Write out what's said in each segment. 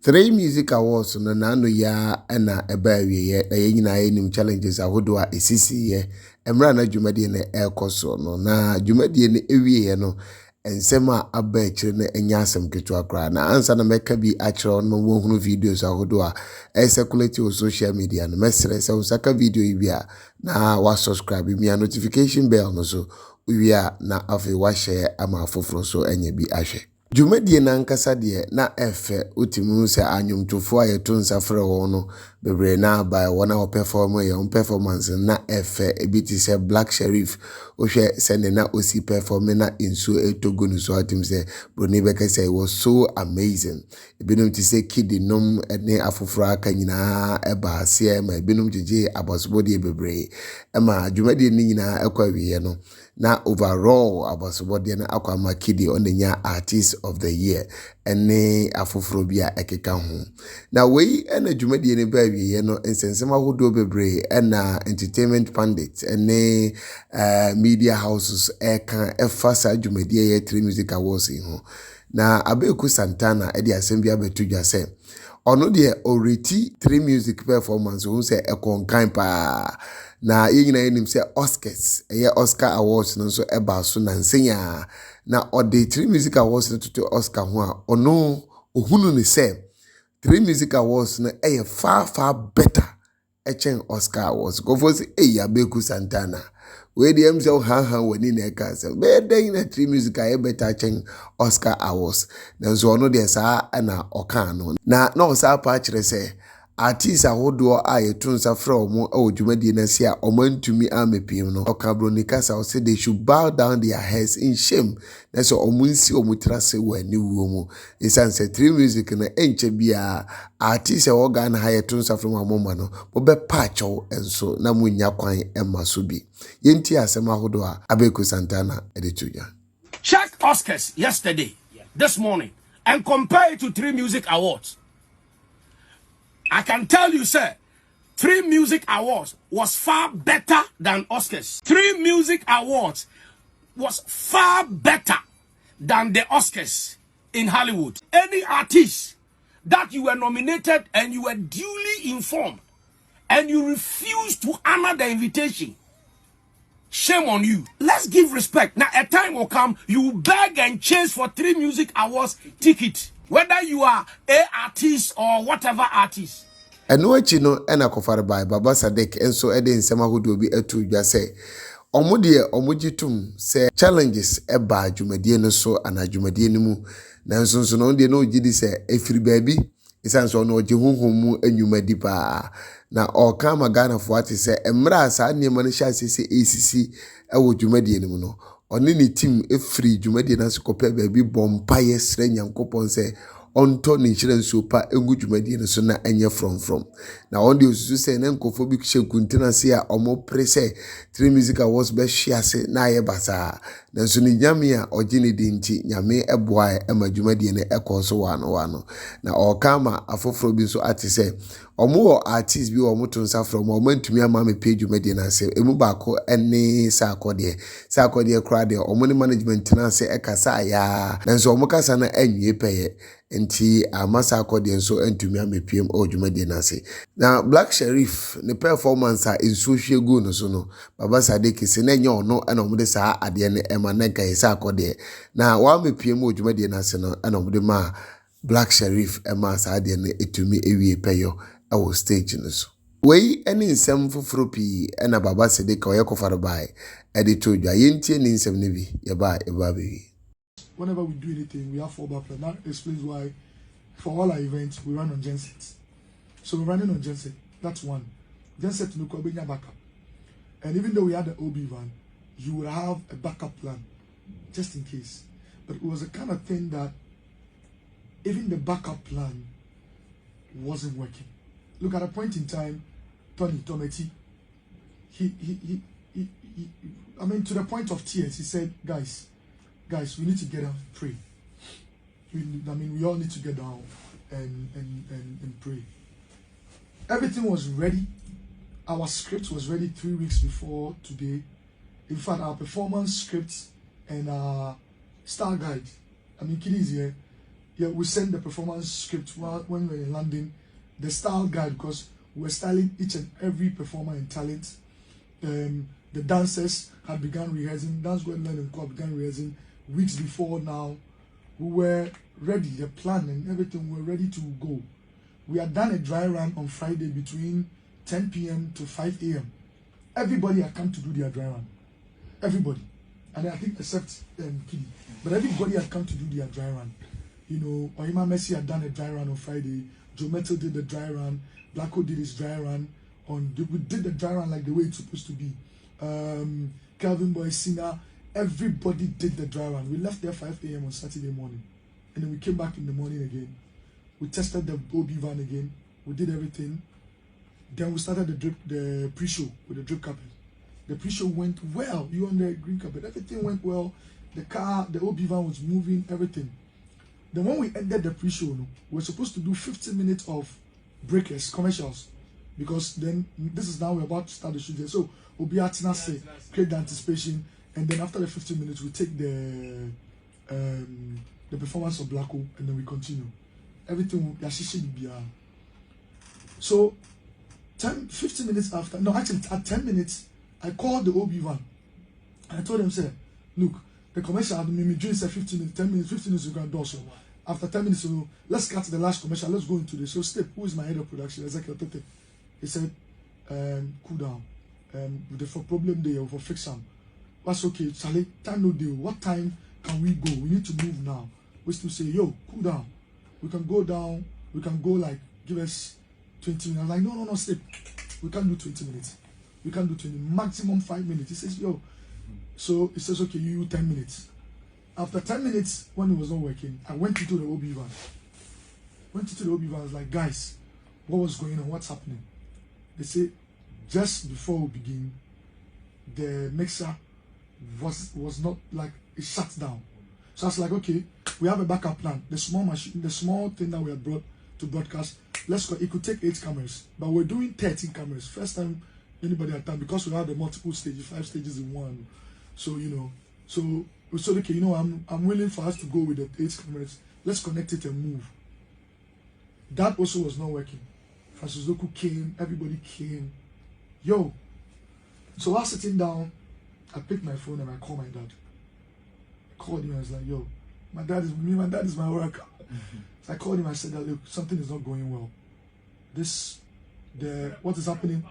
3Music Awards no na no ya na eba awiye na ye nyina ye nim challenges ahodo a esisi ye emra na dwumade ne ekoso no na dwumade ne ewiye no ensem a aba akire na enya asem ketu akra na ansa na meka bi akire no wo hunu videos ahodo a circulate on social media no mesere se usaka video yi bia na wa subscribe mi notification bell no so wi a na afi wa share ama foforo so enya bi ahwe Dwumadie na nkasa de na efe utimu se anyumtofo ayeto nsafre wo no bebre na ba wona o performance na efe ebiti se Black Sheriff ohwe se ne na osi perform na inso etogunu so atim se broni beka say was so amazing ebinum ti se kid nom ne afoforo aka nyina eba ase ma ebinum jeje abosobode bebre ema dwumadie ni nyina ekwa wiye no na overall abosobode na akwa makidi onenya artist of the year ene afoforo bia ekeka ho na wei ena dwumadie ne ba wiye no ensensema hodo bebre ena entertainment pundits ene media houses eka efasa dwumadie ye 3Music Awards ho na Abeku Santana edi asem bia betudwa se ono de oreti 3Music performance ho se ekonkan pa na yenyina yenim se Oscars Oscar Awards no so eba so na nsenya na ode 3Music Awards no to Oscar ho a ono ohunu ni se 3Music Awards no far better echen Oscar Awards go for say Abeku Santana we dey am say ha wani na ka say be den na 3Music better chen Oscar Awards na so ono de sa na oka no na o sa pa kire say artist ahodo a yeto nsafre omo awodwumadie na sia omantumi amepiem no okabronika sa say they should bow down their heads in shame na so omunsi omutrase wani wuomu isan say 3Music na enche bia artist e woga na yeto nsafre mamoma no bobe pacho enso na munya kwan emaso bi yenti asem ahodo a Abeku Santana edituja. Check Oscars yesterday, this morning, and compare it to 3Music Awards. I can tell you, sir, 3Music Awards was far better than Oscars. 3Music Awards was far better than the Oscars in Hollywood. Any artist that you were nominated and you were duly informed and you refused to honor the invitation, shame on you. Let's give respect. Now, a time will come, you will beg and chase for 3Music Awards ticket. Whether you are a artist or whatever artist. Eno achi no ena kofare bai Baba Sadek enso ede nsema hodo bi atu dwa se omode omogitum se challenges eba dwumadie no so ana dwumadie no mu na nso no de no ogidi se efiri baabi isanso no ogi honhom mu anwumadi pa na oka magana fo ate se emra asa niema no hya sese esisi ewo dwumadie no mu no oni ni team efiri dwumadie na so kopɛ baabi bompaye sra nyankopɔn se onto ni nsu pa engu dwumadie no so na enye from na on de osusu se na nkofo bi hyekuntina se a omo prese 3Music Awards be hyiase na aye basa na nso ni nyame a ogi ne dinti nyame eboa ema dwumadie ne ekoso wano na okama afoforo bi so ate se omo artist bi omo to nsa from omo ntumi ama me page dwumadie na se emu baako ene sa akode kra de omo ne management na se ekasa ya na nso omo kasa na anwie peye enti amasa akode nso ntumi amepiem odwumadie na se na Black Sheriff ne performance a enso hwegu no so no Baba Sadek se na nya ono na omo de sa ade ne ema na kai sa akode na wa mepiem odwumadie na se no na omo de ma Black Sheriff ema sa ade ne etumi ewie peyo awo stage no so wei ene nsem foforo pi na Baba Sadek o yekofare bai editor dwa yentie ni nsem ne bi ye ba be. Whenever we do anything, we have fallback plan. That explains why, for all our events, we run on gensets. So we're running on genset. That's one. Genset no kwabenya backup. And even though we had the OB van, you would have a backup plan, just in case. But it was a kind of thing that even the backup plan wasn't working. Look, at a point in time, Tony Tometi, I mean, to the point of tears, he said, guys, we need to get down and pray. We all need to get down and pray. Everything was ready. Our script was ready 3 weeks before today. In fact, our performance script and our star guide, kiddies here, Yeah, we sent the performance script when we were in London, the style guide, because we were styling each and every performer in talent. The dancers had begun rehearsing. Dance Going Learning Club began rehearsing weeks before now. We were ready, the plan and everything, we were ready to go. We had done a dry run on Friday between 10 p.m. to 5 a.m. Everybody had come to do their dry run. Everybody. And I think except Kiddy. But everybody had come to do their dry run. You know, Imam Messi had done a dry run on Friday. Joe Metal did the dry run. Blacko did his dry run. We did the dry run like the way it's supposed to be. Calvin Boy, Sina, everybody did the dry run. We left there 5 a.m. on Saturday morning. And then we came back in the morning again. We tested the OB van again. We did everything. Then we started the pre-show with the drip carpet. The pre-show went well. You on the green carpet. Everything went well. The car, the OB van was moving, everything. Then when we ended the pre-show, we were supposed to do 15 minutes of breakers, commercials. Because then, this is now we're about to start the shoot. So, we'll be at say, create the anticipation. And then after the 15 minutes, we take the performance of Blacko, and then we continue. Everything, so 15 minutes after, no, actually at 10 minutes, I called the OB van. And I told them, say, look, the commercial had me during 15 minutes, 10 minutes, 15 minutes, you can do so. After 10 minutes, so let's cut the last commercial, let's go into this. So, Step, who is my head of production? Executive. He said, cool down. With the problem there, we'll fix them. That's okay, Charlie, time no deal. What time can we go? We need to move now. We still say, yo, cool down. We can go down, we can go like, give us 20 minutes. I'm like, no, Step. We can't do 20 minutes. We can't do 20, maximum 5 minutes. He says, yo. So he says, okay, you 10 minutes. After 10 minutes, when it was not working, I went into the OB van. I was like, guys, what was going on? What's happening? They say, just before we begin, the mixer was not like, it shut down. So I was like, okay, we have a backup plan. The small machine, the small thing that we had brought to broadcast, it could take 8 cameras, but we're doing 13 cameras. First time anybody had time, because we have the multiple stages, 5 stages in one. So, you know, so we said, okay, you know, I'm willing for us to go with the 8 cameras. Let's connect it and move. That also was not working. Francis Doku came, everybody came. Yo. So while sitting down, I picked my phone and I called my dad. I called him and I was like, yo, my dad is my oracle. So I called him and I said that, look, something is not going well. What is happening?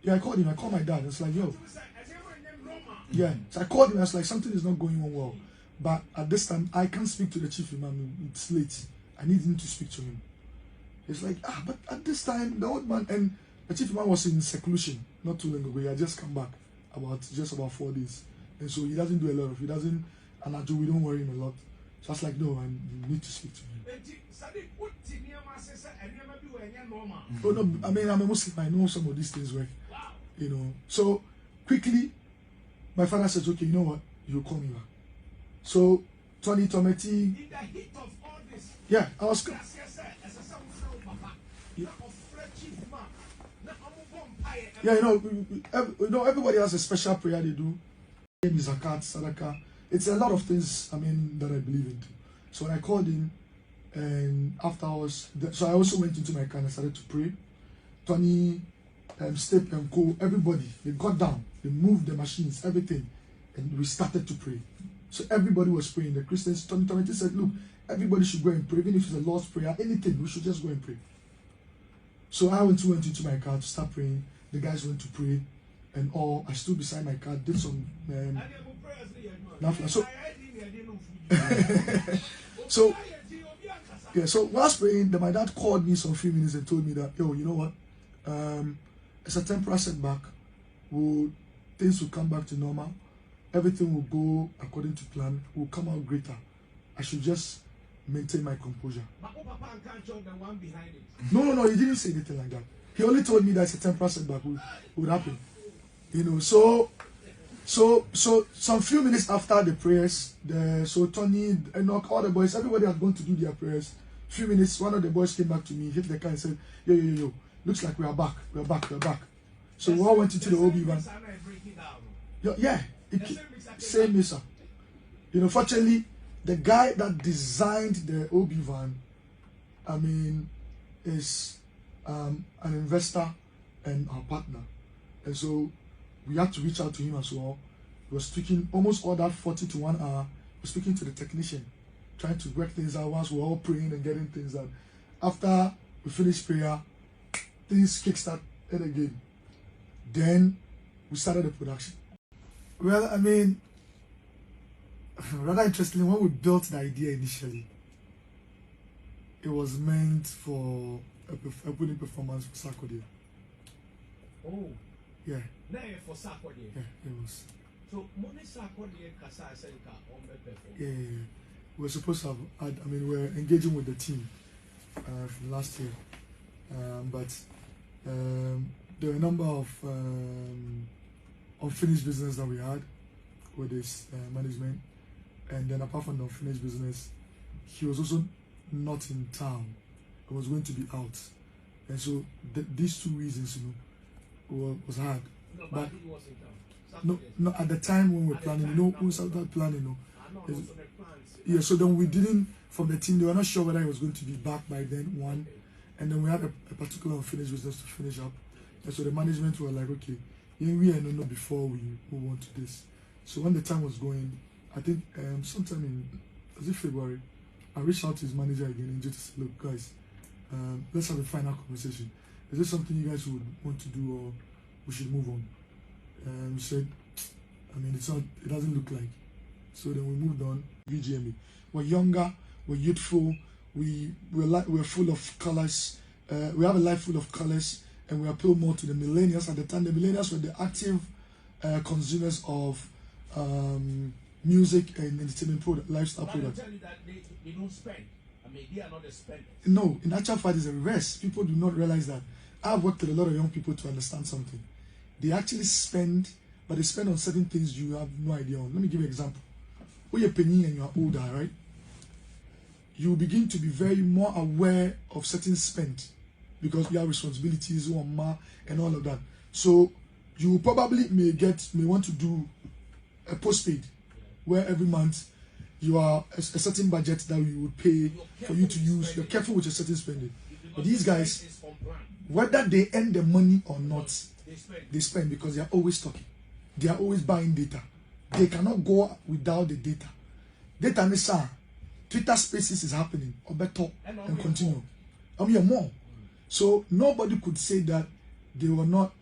Yeah, I called my dad. It's like, yo. Yeah, so I called him. I was like, something is not going on well. But at this time, I can't speak to the chief imam. It's late. I need him to speak to him. It's like, but at this time, the old man and the chief imam was in seclusion not too long ago. He had just come back just about 4 days. And so he doesn't do a lot of, and we don't worry him a lot. So I was like, no, I need to speak to him. Oh no, I mean, I'm a Muslim. I know some of these things work. You know, so quickly, my father says, okay, you know what? You call me back. So, Tony Tometi. In the heat of all this. Yeah, I was. Yeah, you know, everybody has a special prayer they do. Zakat, Sadaka. It's a lot of things, I mean, that I believe in. So when I called him, and after so I also went into my car and I started to pray. Tony, Step and Co, everybody, they got down, they moved the machines, everything, and we started to pray. So everybody was praying. The Christians, Tony said, look, everybody should go and pray, even if it's a Lord's prayer, anything, we should just go and pray. So I went into my car to start praying. The guys went to pray, and I stood beside my car, did some so whilst praying, my dad called me some few minutes and told me that, yo, you know what? It's a temporary setback. Things will come back to normal. Everything will go according to plan. Will come out greater. I should just maintain my composure. No, he didn't say anything like that. He only told me that it's a temporary setback would happen. You know, so some few minutes after the prayers, so Tony, Enoch, all the boys, everybody had gone to do their prayers. Few minutes, one of the boys came back to me, hit the car and said, yo, looks like we are back. So we all went into the OB van. Yeah, same mixer. You know, fortunately, the guy that designed the OB van, I mean, is an investor and our partner. And so we had to reach out to him as well. He was speaking almost all that 40 to 1 hour. He was speaking to the technician, trying to work things out whilst we were all praying and getting things done. After we finished prayer, things kickstarted again. Then we started the production. Well, I mean, rather interestingly, when we built the idea initially, it was meant for a winning performance for Sarkodie. Oh. Yeah. Now for Sarkodie. Yeah, it was. So, money Sarkodie Kasa Senka on the performance. Yeah. We were supposed to have, I mean, we were engaging with the team from last year. But there were a number of unfinished business that we had with this management. And then apart from the unfinished business, he was also not in town. He was going to be out. And so these two reasons, was hard. No, but he was in No, town. no, at the time when we were planning, who started planning, yeah, so then we didn't, from the team, they were not sure whether he was going to be back by then, one. And then we had a particular unfinished business to finish up. And so the management were like, okay, we don't know before we move on to this. So when the time was going, I think sometime in, was it February, I reached out to his manager again and just said, look, guys, let's have a final conversation. Is this something you guys would want to do, or we should move on? He said, I mean, it doesn't look like. So then we moved on. VGME. We're younger, we're youthful, we're full of colors. We have a life full of colors, and we appeal more to the millennials. At the time, the millennials were the active consumers of music and entertainment lifestyle products. Tell you that they don't spend. I mean, they are not the spenders. No, in actual fact, it's a reverse. People do not realize that. I've worked with a lot of young people to understand something. They actually spend, but they spend on certain things you have no idea on. Let me give you an example. When you're penny and you're older, right? You begin to be very more aware of certain spend because you have responsibilities, and all of that. So you probably may want to do a postpaid where every month you are a certain budget that you would pay for you to use. You're careful with your certain spending. But these guys, whether they earn the money or not, they spend because they are always talking. They are always buying data. They cannot go without the data. Data is Twitter Spaces is happening, or better and continue. I mean more. So nobody could say that they were not.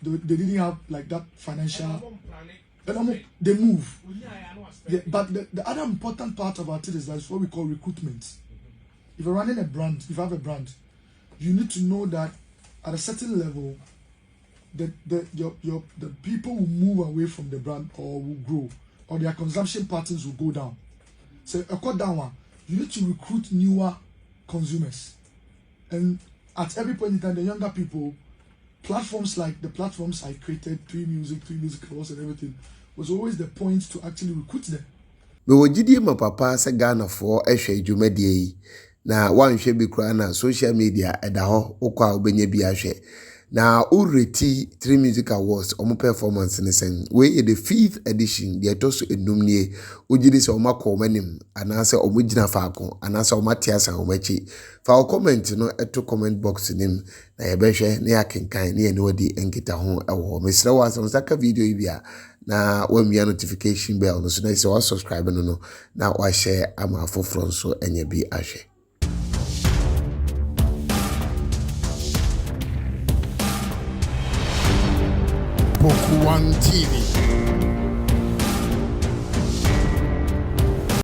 They didn't have like that financial. They move. But the other important part about it is that it's what we call recruitment. If you're running a brand, if you have a brand, you need to know that at a certain level, the people will move away from the brand or will grow, or their consumption patterns will go down. So you need to recruit newer consumers. And at every point in time, the younger people, platforms like the platforms I created, 3Music Awards and everything, was always the point to actually recruit them. Mewo gidie ma papa se Ghana for ehwe dwumadie yi na wanhwe bi kura na social media eda ho ukwa obenya bi ahwe na ureti 3Music Awards omo performance ne sen we the 5th edition the etoso enum nie ugidi se omo akomanim anase omo gina faako anase omo atiasa omachi fa comment no eto comment box nim na yebehwe na yakenkan na ye ne wodi enkita ho ewo mesre wa saka video yi bia na wamia notification bell no so na say subscribe no na wa share ama afoforo so enya bi ahwe. Poku One TV.